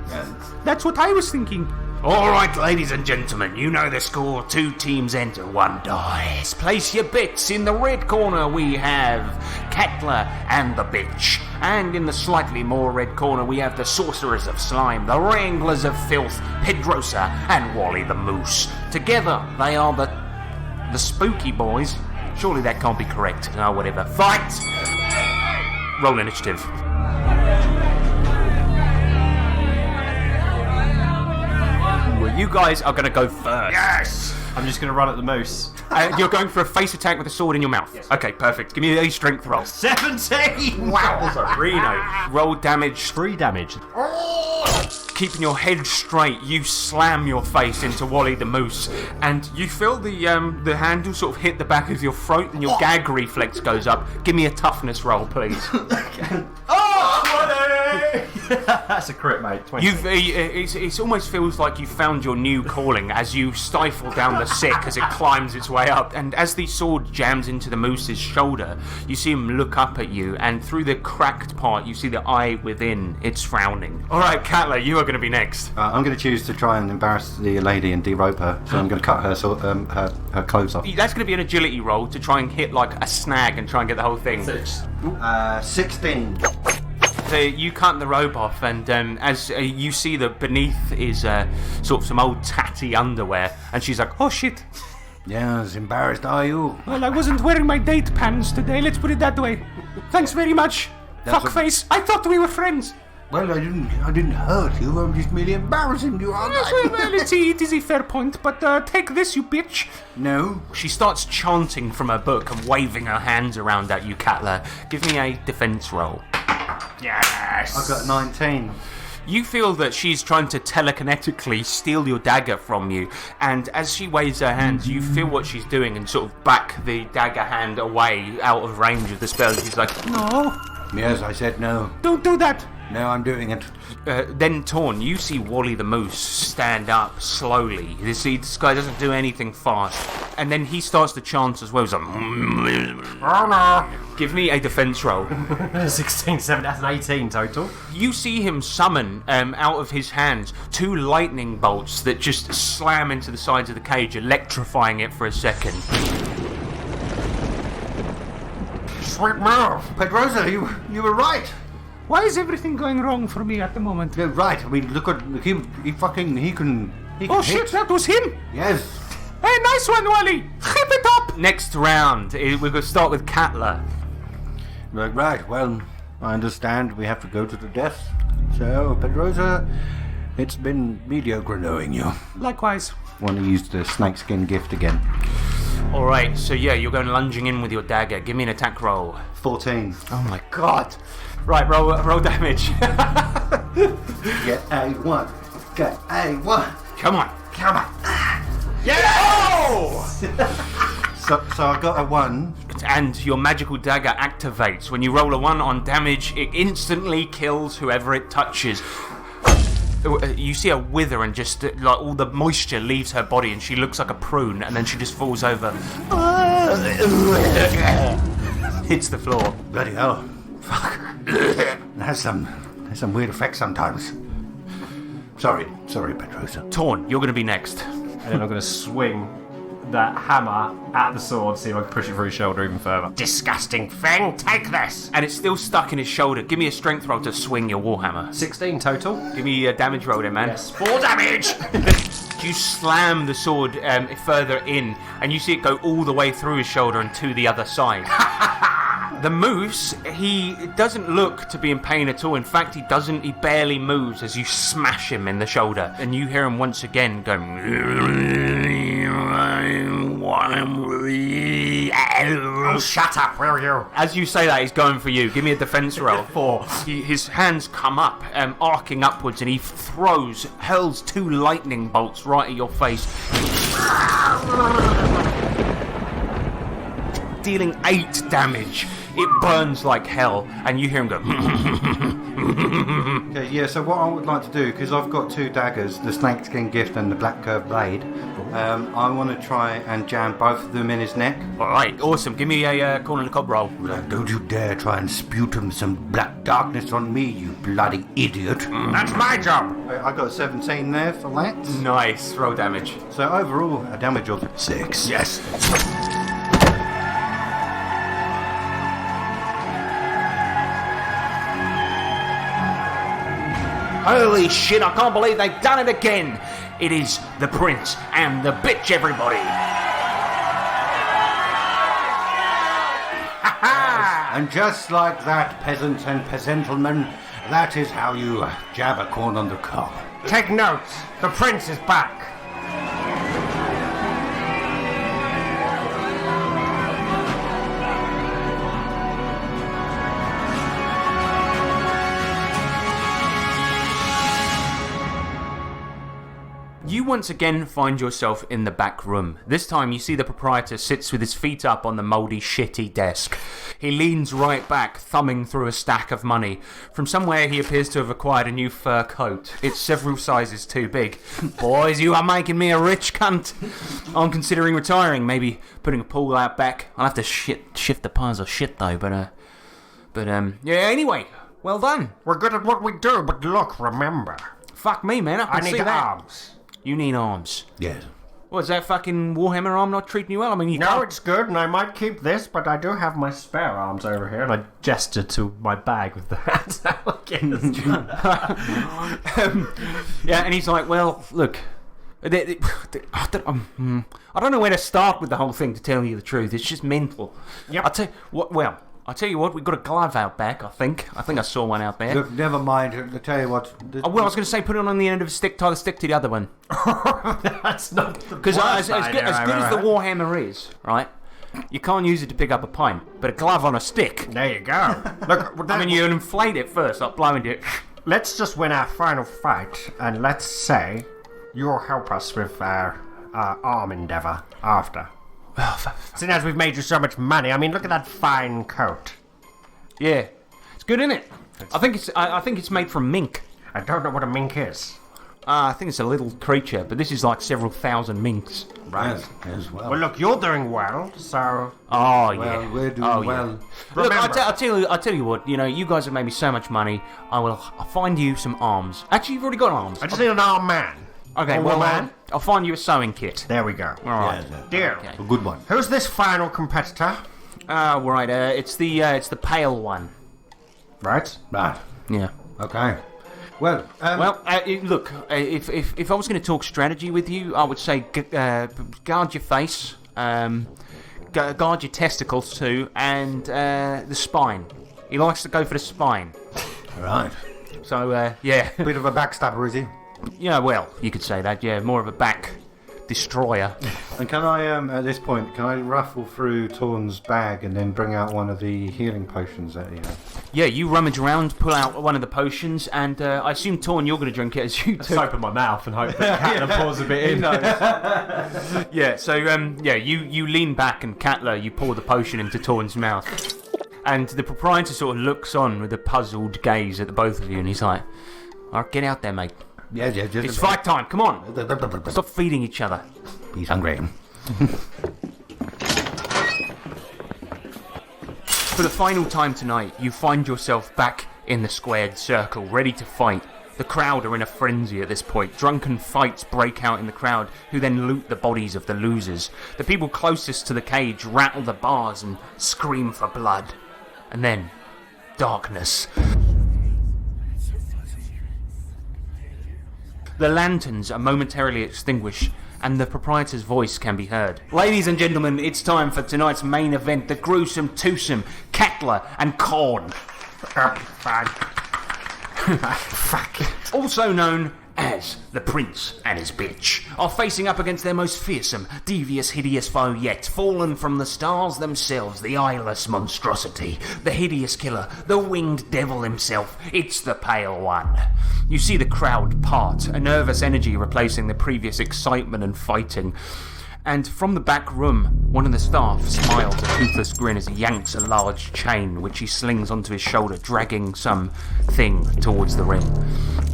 That's what I was thinking. All right, ladies and gentlemen, you know the score. 2 teams enter, 1 dice. Place your bets. In the red corner, we have Katla and the Bitch. And in the slightly more red corner, we have the Sorcerers of Slime, the Wranglers of Filth, Pedrosa, and Wally the Moose. Together, they are the Spooky Boys. Surely that can't be correct. Oh, whatever. Fight! Roll initiative. You guys are going to go first. Yes! I'm just going to run at the moose. You're going for a face attack with a sword in your mouth. Yes. Okay, perfect. Give me a strength roll. 17! Wow, Reno. Roll damage. 3 damage. Keeping your head straight, you slam your face into Wally the Moose, and you feel the handle sort of hit the back of your throat, and your gag reflex goes up. Give me a toughness roll, please. That's a crit, mate. 20. It almost feels like you found your new calling as you stifle down the sick as it climbs its way up. And as the sword jams into the moose's shoulder, you see him look up at you, and through the cracked part, you see the eye within. It's frowning. All right, Katla, you are going to be next. I'm going to choose to try and embarrass the lady and derope her, so I'm going to cut her clothes off. That's going to be an agility roll to try and hit like a snag and try and get the whole thing. 16. So you cut the robe off, and as you see that beneath is sort of some old tatty underwear, and she's like, "Oh shit." Yes, embarrassed are you? Well, I wasn't wearing my date pants today, let's put it that way. Thanks very much, fuckface. I thought we were friends. Well, I didn't hurt you. I'm just merely embarrassing you, aren't Yes, I? well, it is a fair point, but take this, you bitch. No. She starts chanting from her book and waving her hands around at you, Katla. Give me a defense roll. Yes! I've got 19. You feel that she's trying to telekinetically steal your dagger from you, and as she waves her hands, you feel what she's doing and sort of back the dagger hand away out of range of the spell. She's like, No, Yes, I said no. don't do that. No, I'm doing it. Then, Torn, you see Wally the Moose stand up slowly. You see, this guy doesn't do anything fast. And then he starts to chant as well. He's like, give me a defense roll. 16, 7, that's an 18 total. You see him summon out of his hands 2 lightning bolts that just slam into the sides of the cage, electrifying it for a second. Sweet move. Pedrosa, you were right. Why is everything going wrong for me at the moment? You're right. I mean, look at him. He can Oh hit. shit, that was him. Yes. Hey, nice one, Wally. Keep it up. Next round, we're going to start with Katla. Right. Well, I understand we have to go to the death. So, Pedrosa, it's been mediocre knowing you. Likewise. Want to use the snakeskin gift again? Alright, so yeah, you're going lunging in with your dagger. Give me an attack roll. 14. Oh my god. Right, roll damage. Get A1. Get A1. Come on. So I got a 1. And your magical dagger activates. When you roll a 1 on damage, it instantly kills whoever it touches. You see her wither and just like all the moisture leaves her body and she looks like a prune and then she just falls over. Hits the floor. Bloody hell. Fuck. That's some There's some weird effects sometimes. Sorry, Petrosa. Torn, you're going to be next. And then I'm going to swing that hammer at the sword, see if I can push it through his shoulder even further. Disgusting thing, take this! And it's still stuck in his shoulder. Give me a strength roll to swing your warhammer. 16 total. Give me a damage roll then, man. Yes, 4 damage! You slam the sword further in, and you see it go all the way through his shoulder and to the other side. The moose, he doesn't look to be in pain at all. In fact, he barely moves as you smash him in the shoulder. And you hear him once again going... Oh, shut up, will you? As you say that, he's going for you. Give me a defense roll. 4. His hands come up, arcing upwards, and he hurls 2 lightning bolts right at your face. Dealing 8 damage. It burns like hell, and you hear him go... Okay, yeah, so what I would like to do, because I've got 2 daggers, the snakeskin gift and the black curved blade, I want to try and jam both of them in his neck. Alright, awesome. Give me a corner of the cob roll. Don't you dare try and sputum some black darkness on me, you bloody idiot. That's my job! I got a 17 there for that. Nice. Roll damage. So overall, a damage of 6. Yes. Holy shit, I can't believe they've done it again. It is the prince and the bitch, everybody. And just like that, peasants and peasantlemen, that is how you jab a corn on the cob. Take notes, the prince is back. You once again find yourself in the back room. This time you see the proprietor sits with his feet up on the mouldy, shitty desk. He leans right back, thumbing through a stack of money. From somewhere he appears to have acquired a new fur coat. It's several sizes too big. Boys, you are making me a rich cunt. I'm considering retiring, maybe putting a pool out back. I'll have to shift the piles of shit though, but yeah, anyway, well done. We're good at what we do, but look, remember. Fuck me, man, I can see need that. arms. You need arms. Yes. What's that fucking Warhammer arm not treating you well? I mean, you No, can't... it's good, and I might keep this, but I do have my spare arms over here. And I gesture to my bag with the hat out again. Yeah, and he's like, well, look, I don't know where to start with the whole thing, to tell you the truth. It's just mental. Yep. I'll tell you what, we've got a glove out back, I think. I think I saw one out there. Look, never mind. I'll tell you what. I was going to say put it on the end of a stick, tie the stick to the other one. That's not the Because as good as the Warhammer is, right, you can't use it to pick up a pint, but a glove on a stick, There you go. Look, I mean, you inflate it first, like blowing it. let's just win our final fight, and let's say you'll help us with our arm endeavour after. Seeing as we've made you so much money, I mean, look at that fine coat. Yeah, it's good, isn't it? I think it's made from mink. I don't know what a mink is. I think it's a little creature, but this is like several thousand minks. Right. Yes, well. Well, look, you're doing well, so... Oh, yeah. Well, we're doing oh, well. Yeah. Look, Remember- I'll tell you what, you guys have made me so much money, I'll find you some arms. Actually, you've already got arms. I just need an arm man. Okay, Or well, woman. I'll find you a sewing kit. There we go. All right. Dear, Okay. A good one. who's this final competitor? Right, it's the pale one. Right? Right. Yeah. Okay. Well, Well, look, if I was going to talk strategy with you, I would say guard your face, guard your testicles too, and the spine. He likes to go for the spine. right. So, yeah. Bit of a backstabber, is he? Yeah, well, you could say that, yeah. More of a back destroyer. And can I, at this point, can I ruffle through Torn's bag and then bring out one of the healing potions that he has? Yeah, you rummage around, pull out one of the potions, and I assume, Torn, you're going to drink it as you Just do. open my mouth and hope that Catelyn pours a bit in. Yeah, so, you lean back, and Catler, you pour the potion into Torn's mouth. And the proprietor sort of looks on with a puzzled gaze at the both of you, and he's like, all right, get out there, mate. Yeah, just It's fight time, come on. Stop feeding each other. He's hungry. For the final time tonight, you find yourself back in the squared circle, ready to fight. The crowd are in a frenzy at this point. Drunken fights break out in the crowd, who then loot the bodies of the losers. The people closest to the cage rattle the bars and scream for blood. And then, darkness. The lanterns are momentarily extinguished, and the proprietor's voice can be heard. Ladies and gentlemen, it's time for tonight's main event, the gruesome twosome, Katla and Korn. Fuck. Also known as the Prince and his bitch, are facing up against their most fearsome, devious, hideous foe yet, fallen from the stars themselves, the eyeless monstrosity, the hideous killer, the winged devil himself. It's the Pale One. You see the crowd part, a nervous energy replacing the previous excitement and fighting. And from the back room, one of the staff smiles a toothless grin as he yanks a large chain, which he slings onto his shoulder, dragging some thing towards the ring.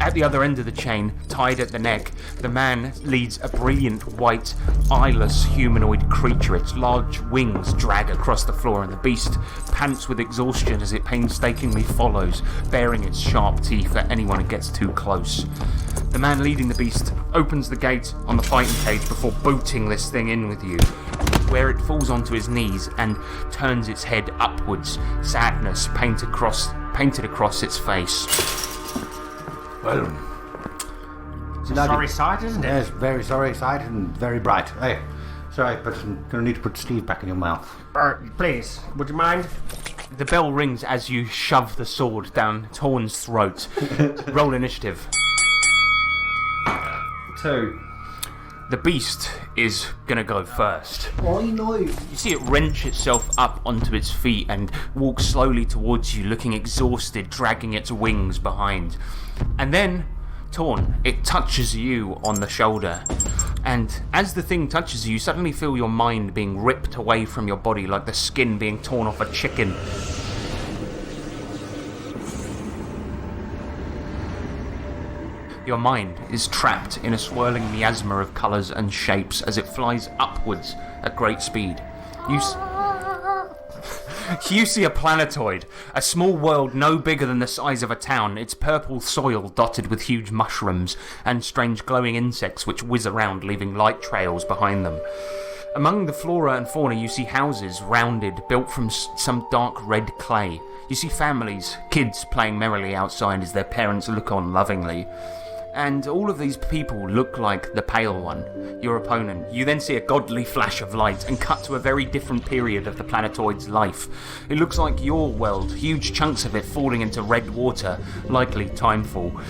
At the other end of the chain, tied at the neck, the man leads a brilliant white, eyeless humanoid creature. Its large wings drag across the floor, and the beast pants with exhaustion as it painstakingly follows, baring its sharp teeth at anyone who gets too close. The man leading the beast opens the gate on the fighting cage before booting this thing in with you, where it falls onto his knees and turns its head upwards, sadness painted across its face. Well, Sorry sight, isn't it? yes, very sorry sight and very bright. Hey, sorry, but I'm going to need to put Steve back in your mouth. Please, would you mind? The bell rings as you shove the sword down Torn's throat. Roll initiative. 2. The beast is gonna go first. I know. You see it wrench itself up onto its feet and walk slowly towards you, looking exhausted, dragging its wings behind. And then, Torn, it touches you on the shoulder. And as the thing touches you, you suddenly feel your mind being ripped away from your body like the skin being torn off a chicken. Your mind is trapped in a swirling miasma of colours and shapes as it flies upwards at great speed. You see a planetoid, a small world no bigger than the size of a town, its purple soil dotted with huge mushrooms and strange glowing insects which whiz around, leaving light trails behind them. Among the flora and fauna you see houses, rounded, built from some dark red clay. You see families, kids playing merrily outside as their parents look on lovingly. And all of these people look like the Pale One, your opponent. You then see a godly flash of light and cut to a very different period of the planetoid's life. It looks like your world, huge chunks of it falling into red water, likely timefall.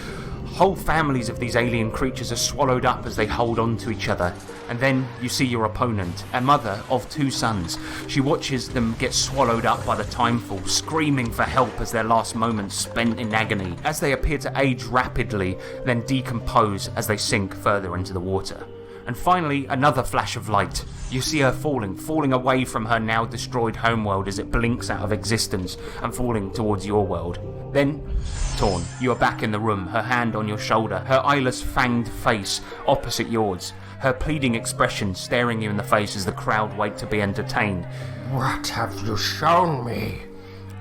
Whole families of these alien creatures are swallowed up as they hold on to each other. And then you see your opponent, a mother of 2 sons. She watches them get swallowed up by the timefall, screaming for help as their last moments spent in agony, as they appear to age rapidly, then decompose as they sink further into the water. And finally, another flash of light. You see her falling away from her now destroyed homeworld as it blinks out of existence and falling towards your world. Then, Torn, you are back in the room, her hand on your shoulder, her eyeless fanged face opposite yours, her pleading expression staring you in the face as the crowd wait to be entertained. What have you shown me?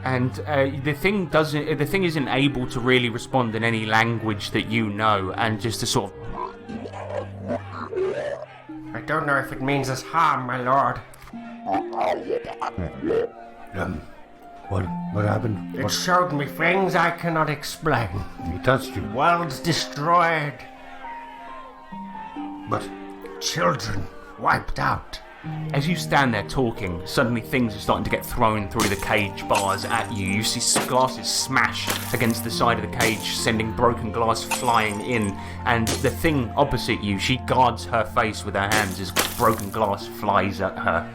And the thing isn't able to really respond in any language that you know, and just to sort of... I don't know if it means us harm, my lord. What happened? It showed me things I cannot explain. He touched you. Worlds destroyed. But Children wiped out. As you stand there talking, suddenly things are starting to get thrown through the cage bars at you. You see glasses smash against the side of the cage, sending broken glass flying in. And the thing opposite you, she guards her face with her hands as broken glass flies at her.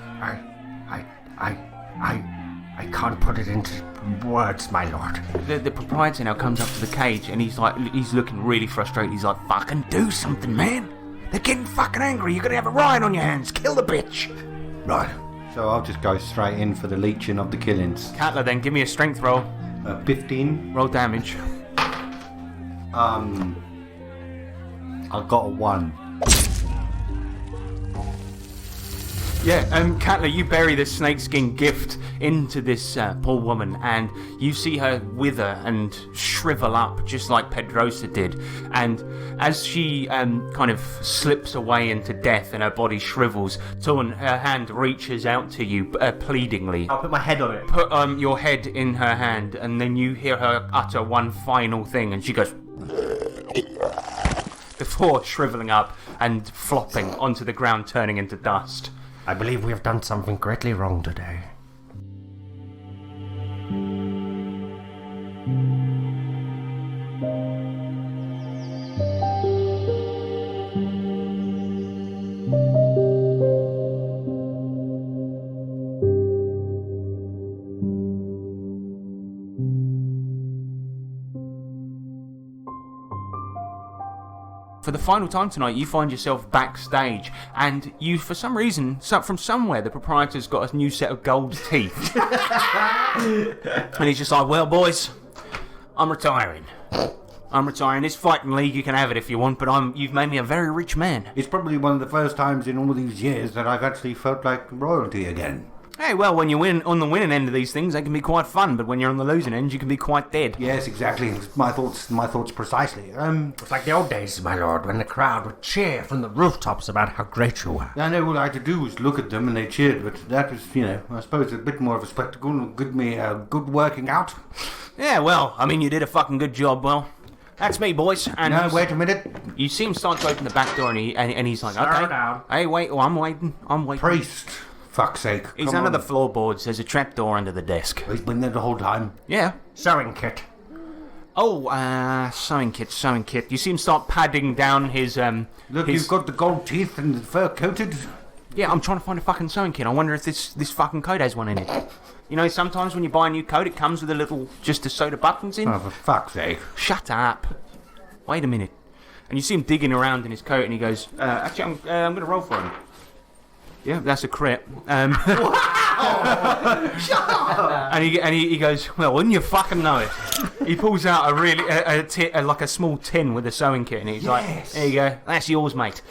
I can't put it into words, my lord. The proprietor now comes up to the cage and he's looking really frustrated. He's like, fucking do something, man. They're getting fucking angry. You're gonna have a riot on your hands. Kill the bitch. right, so I'll just go straight in for the leeching of the killings. Katla, then give me a strength roll. 15. Roll damage. I got a 1. Catler, you bury the snakeskin gift into this poor woman, and you see her wither and shrivel up, just like Pedrosa did. And as she kind of slips away into death and her body shrivels, Torn, her hand reaches out to you pleadingly. I'll put my head on it. Put your head in her hand, and then you hear her utter one final thing, and she goes... before shriveling up and flopping onto the ground, turning into dust. I believe we have done something greatly wrong today. For the final time tonight, you find yourself backstage, and you, for some reason, from somewhere, the proprietor's got a new set of gold teeth. And he's just like, well, boys, I'm retiring. This fighting league, you can have it if you want, but you've made me a very rich man. It's probably one of the first times in all these years that I've actually felt like royalty again. Hey, well, when you win on the winning end of these things, they can be quite fun, but when you're on the losing end, you can be quite dead. Yes, exactly. My thoughts precisely. It's like the old days, my lord, when the crowd would cheer from the rooftops about how great you were. I know all I had to do was look at them and they cheered, but that was, I suppose a bit more of a spectacle and good working out. Yeah, well, I mean, you did a fucking good job. Well, that's me, boys. And no, wait a minute. You see him start to open the back door, and he's like, Slow okay. down. Hey, wait, I'm waiting. Priest. Fuck's sake. He's under the floorboards. There's a trapdoor under the desk. He's been there the whole time. Yeah. Sewing kit. Oh, sewing kit. You see him start padding down his, Look, you've got the gold teeth and the fur coated. Yeah, I'm trying to find a fucking sewing kit. I wonder if this fucking coat has one in it. You know, sometimes when you buy a new coat, it comes with a little, just to sew the buttons in. Oh, for fuck's sake. Shut up. Wait a minute. And you see him digging around in his coat, and he goes, actually, I'm going to roll for him. Yeah, that's a crit. Shut up! And he goes, well, wouldn't you fucking know it? He pulls out like a small tin with a sewing kit, and he's like, there you go, that's yours, mate.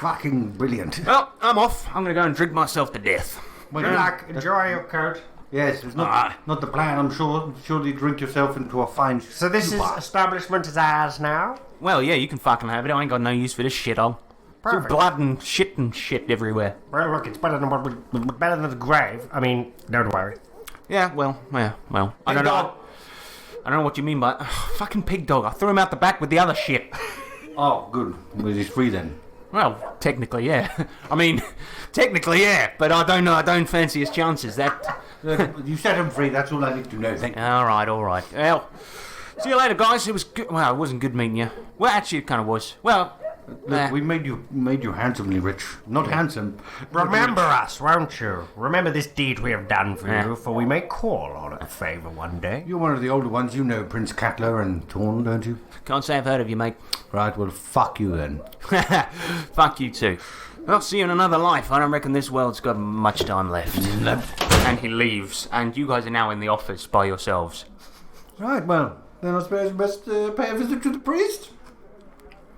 Fucking brilliant. Well, I'm off. I'm going to go and drink myself to death. Good luck. Enjoy your coat. Yes, it's not the plan, I'm sure. Surely drink yourself into a fine... So this establishment is ours now? Well, yeah, you can fucking have it. I ain't got no use for this shithole. It's all blood and shit everywhere. Well, look, it's better than the grave. I mean, don't worry. Yeah, well. I don't know what you mean by fucking pig dog. I threw him out the back with the other shit. Oh, good. Was he free then? Well, technically, yeah. I mean, technically, yeah. But I don't know. I don't fancy his chances. That you set him free. That's all I need to know. Thank you. All right. Well, see you later, guys. It was good. Well, it wasn't good meeting you. Well, actually, it kind of was. Well. Look, we made you handsomely rich. Not handsome. Remember us, won't you? Remember this deed we have done for you, for we may call on it a favour one day. You're one of the older ones. You know Prince Catler and Torn, don't you? Can't say I've heard of you, mate. Right, well, fuck you then. Fuck you too. I'll see you in another life. I don't reckon this world's got much time left. And he leaves, and you guys are now in the office by yourselves. Right, well, then I suppose we best pay a visit to the priest.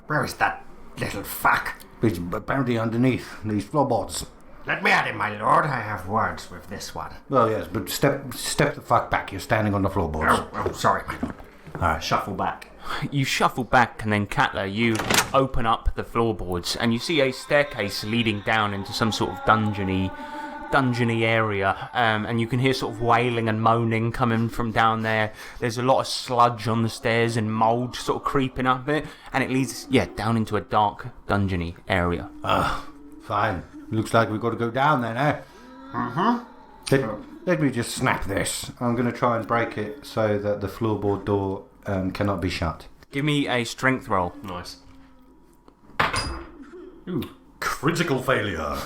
Where is that little fuck? He's apparently underneath these floorboards. Let me at him, my lord. I have words with this one. Well, yes, but step the fuck back. You're standing on the floorboards. Oh, sorry, my lord. Alright, shuffle back. You shuffle back, and then Catler, you open up the floorboards, and you see a staircase leading down into some sort of dungeony area, and you can hear sort of wailing and moaning coming from down there. There's a lot of sludge on the stairs and mould sort of creeping up it, and it leads, down into a dark dungeony area. Fine. Looks like we've got to go down then, eh? Mm-hmm. Let me just snap this. I'm going to try and break it so that the floorboard door cannot be shut. Give me a strength roll. Nice. Ooh. Critical failure.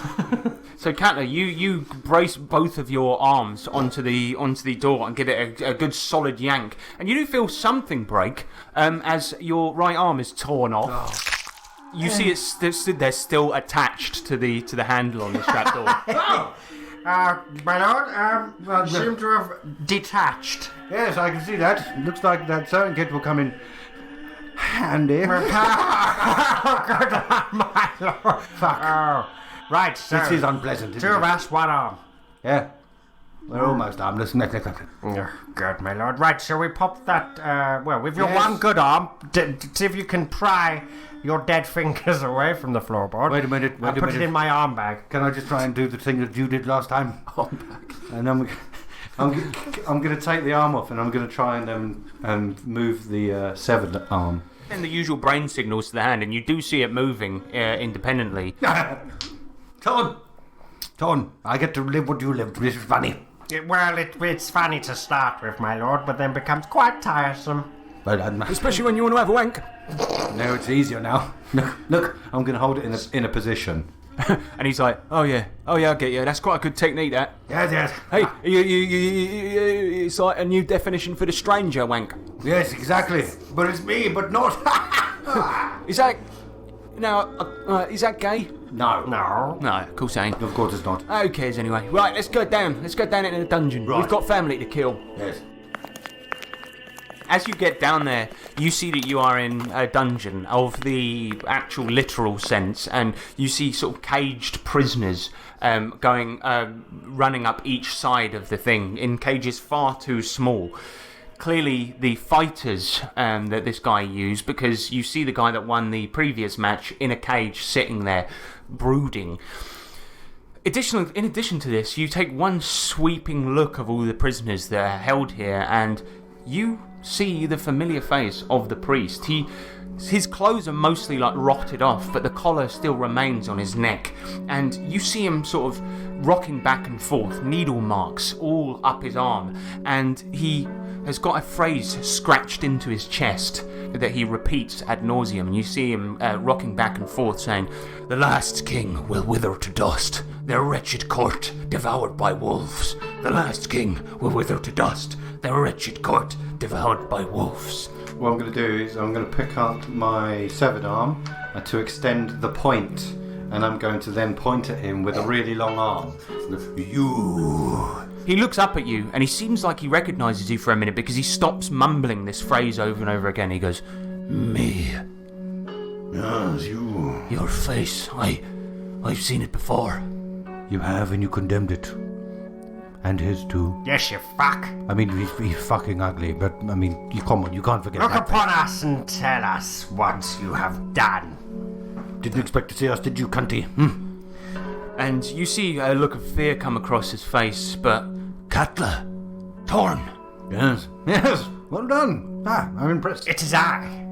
So, Catler, you brace both of your arms onto the door and give it a good solid yank, and you do feel something break as your right arm is torn off. Oh. You see it's stood there, still attached to the handle on the trapdoor. My lord, seem to have detached. Yes, I can see that. Looks like that sewing kit will come in handy. Oh, good, my lord. Fuck. Oh, Right, so This is unpleasant, isn't two of it? us, one arm. Yeah. We're almost harmless. Good, my lord. Right, shall we pop that, with your Yes. one good arm, see if you can pry your dead fingers away from the floorboard. Wait a minute, I'll put it in my arm bag. Can I just try and do the thing that you did last time? And then I'm going to take the arm off and I'm going to try and move the severed arm. And the usual brain signals to the hand, and you do see it moving independently. Ton, I get to live what you lived. This is funny. It's funny to start with, my lord, but then becomes quite tiresome. But Especially when you want to have a wank. no, it's easier now. Look, I'm going to hold it in a position. And he's like, oh yeah, I get you. That's quite a good technique, that. Yes. Hey, it's like a new definition for the stranger wank. Yes, exactly. But it's me, but not. Is that... Now, is that gay? No. No. No, of course it ain't. Of course it's not. Who cares anyway? Right, let's go down. Let's go down into the dungeon. Right. We've got family to kill. Yes. As you get down there, you see that you are in a dungeon of the actual literal sense, and you see sort of caged prisoners running up each side of the thing in cages far too small. Clearly the fighters that this guy used, because you see the guy that won the previous match in a cage sitting there brooding. In addition to this, you take one sweeping look of all the prisoners that are held here, and you see the familiar face of the priest. His clothes are mostly like rotted off, but the collar still remains on his neck, and you see him sort of rocking back and forth, needle marks all up his arm, and he has got a phrase scratched into his chest that he repeats ad nauseum, and you see him rocking back and forth saying, "The last king will wither to dust, their wretched court devoured by wolves. The last king will wither to dust, their wretched court devoured by wolves." What I'm going to do is I'm going to pick up my severed arm to extend the point, and I'm going to then point at him with a really long arm. You. He looks up at you, and he seems like he recognises you for a minute, because he stops mumbling this phrase over and over again. He goes, "Me. Yes, you. Your face. I've seen it before." You have, and you condemned it. And his too. Yes, you fuck. I mean, he's fucking ugly, but I mean, you can't forget Look that. upon us and tell us what you have done. Didn't expect to see us, did you, cunty? And you see a look of fear come across his face, but... Katla! Torn! Yes. Well done. I'm impressed. It is I.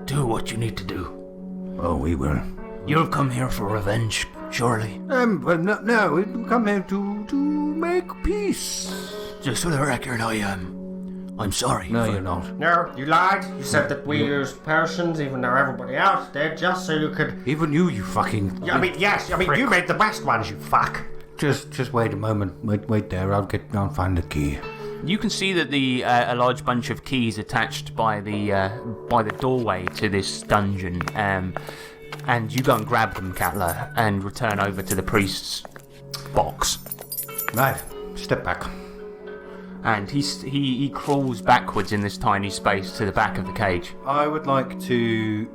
Do what you need to do. Oh, we will. You'll come here for revenge, surely. Well, no, we come here to make peace. Just for the record, I'm sorry. No, you're not. No, you lied. You said that we used potions, even though everybody else did, just so you could... Even you fucking... I mean, yes, you made the best ones, you fuck. Just wait a moment. Wait there. I'll find the key. You can see that a large bunch of keys attached by the doorway to this dungeon, and you go and grab them, Katla, and return over to the priest's box. Right. Step back. And he crawls backwards in this tiny space to the back of the cage. I would like to,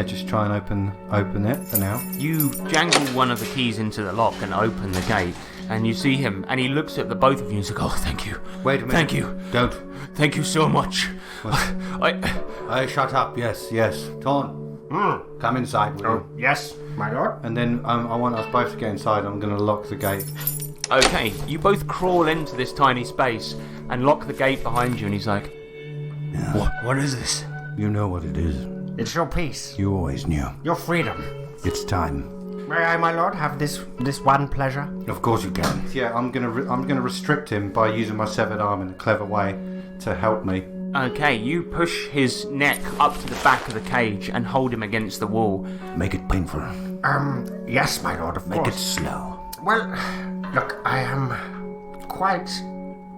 just try and open it for now. You jangle one of the keys into the lock and open the gate, and you see him, and he looks at the both of you and he's like, "Oh, thank you. Wait a minute. Thank you. Don't. Thank you so much." Shut up. Yes. Torn. Come inside, will you? Oh, yes, my lord. And then I want us both to get inside. I'm going to lock the gate. Okay, you both crawl into this tiny space and lock the gate behind you, and he's like, What is this? You know what it is. It's your peace. You always knew. Your freedom. It's time. May I, my lord, have this one pleasure? Of course you can. Yeah, I'm gonna restrict him by using my severed arm in a clever way to help me. Okay, you push his neck up to the back of the cage and hold him against the wall. Make it painful. Yes, my lord, of course. Make it slow. Well, look, I am quite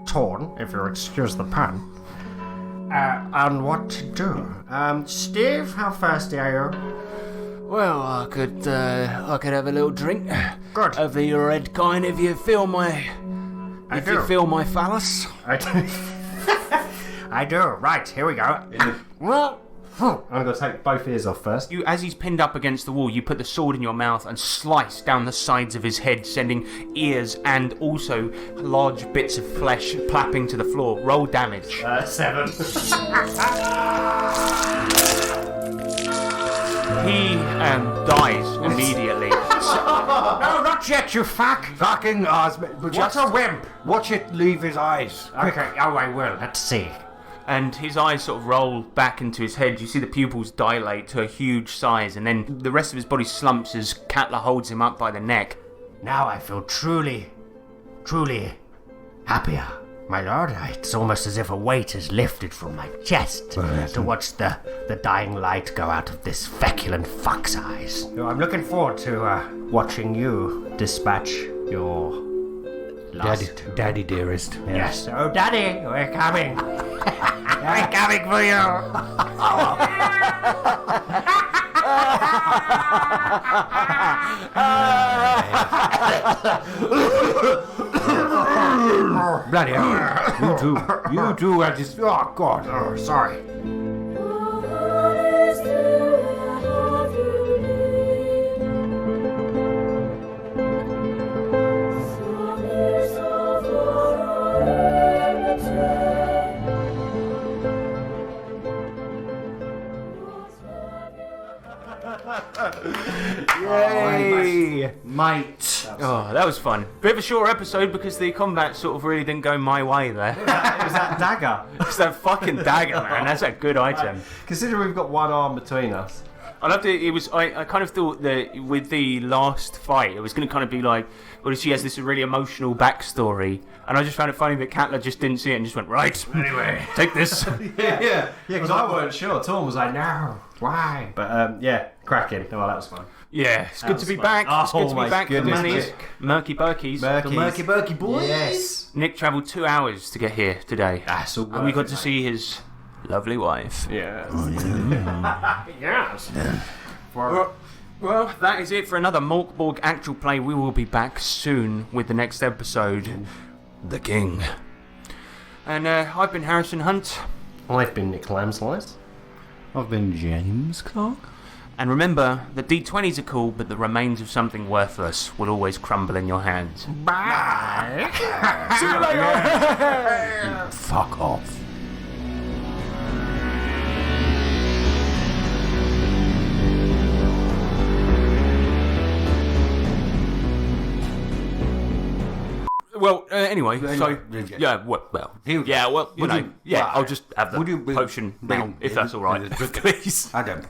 torn, if you'll excuse the pun, on what to do. Steve, how thirsty are you? Well, I could have a little drink. Good. Of the red kind, if you feel my... you feel my phallus. I do. I do. Right, here we go. I'm going to take both ears off first. You, as he's pinned up against the wall, you put the sword in your mouth and slice down the sides of his head, sending ears and also large bits of flesh plapping to the floor. Roll damage. 7. He dies immediately. No, not yet, you fuck! Fucking Osmond. What's a wimp? Watch it leave his eyes. Okay, oh, I will. Let's see. And his eyes sort of roll back into his head. You see the pupils dilate to a huge size, and then the rest of his body slumps as Katla holds him up by the neck. Now I feel truly happier. My lord, it's almost as if a weight is lifted from my chest to watch the dying light go out of this feculent fuck's eyes. So I'm looking forward to watching you dispatch your last Daddy dearest. Yes. Oh, Daddy, we're coming. We're coming for you. Bloody hell. You too. I just. Oh, God. Oh, sorry. Yay! Mate. Oh, that was fun. Bit of a short episode because the combat sort of really didn't go my way there. It was that dagger. It's that fucking dagger, man. That's a good item. Considering we've got one arm between us. I loved it. It was. I kind of thought that with the last fight, it was going to kind of be like, well, she has this really emotional backstory, and I just found it funny that Katla just didn't see it and just went, right, Anyway. take this. Yeah, because I weren't sure. Torm was like, no, why? But yeah, cracking. Oh, that was fun. Yeah, it's good was to be fun. back. It's Oh good to be my back goodness. from these Murky Burkies. The Murky Burky boys. Yes. Nick travelled 2 hours to get here today, That's all and we got to see his lovely wife. Yeah. Yes. Well, that is it for another Borg actual play. We will be back soon with the next episode, The King. And I've been Harrison Hunt. I've been Nick Lamslice. I've been James Clark. And remember, the D20s are cool, but the remains of something worthless will always crumble in your hands. Bye. See you later! Fuck off. Well, anyway, so yeah. you know, I'll just have the Would you- potion now, if that's all right, please. I don't.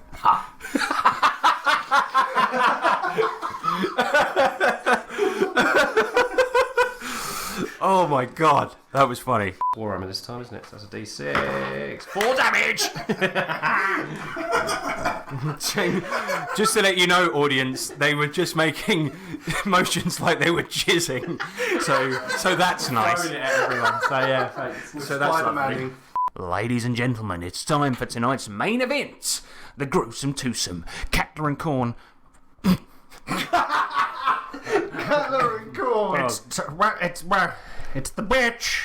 Oh my god, that was funny. 4 armor this time, isn't it? So that's a D6. 4 damage! Just to let you know, audience, they were just making motions like they were jizzing. So that's nice. Throwing it at everyone. So yeah, thanks. So that's lovely. Ladies and gentlemen, it's time for tonight's main event. The gruesome twosome. Katla and Corn. It's the bitch.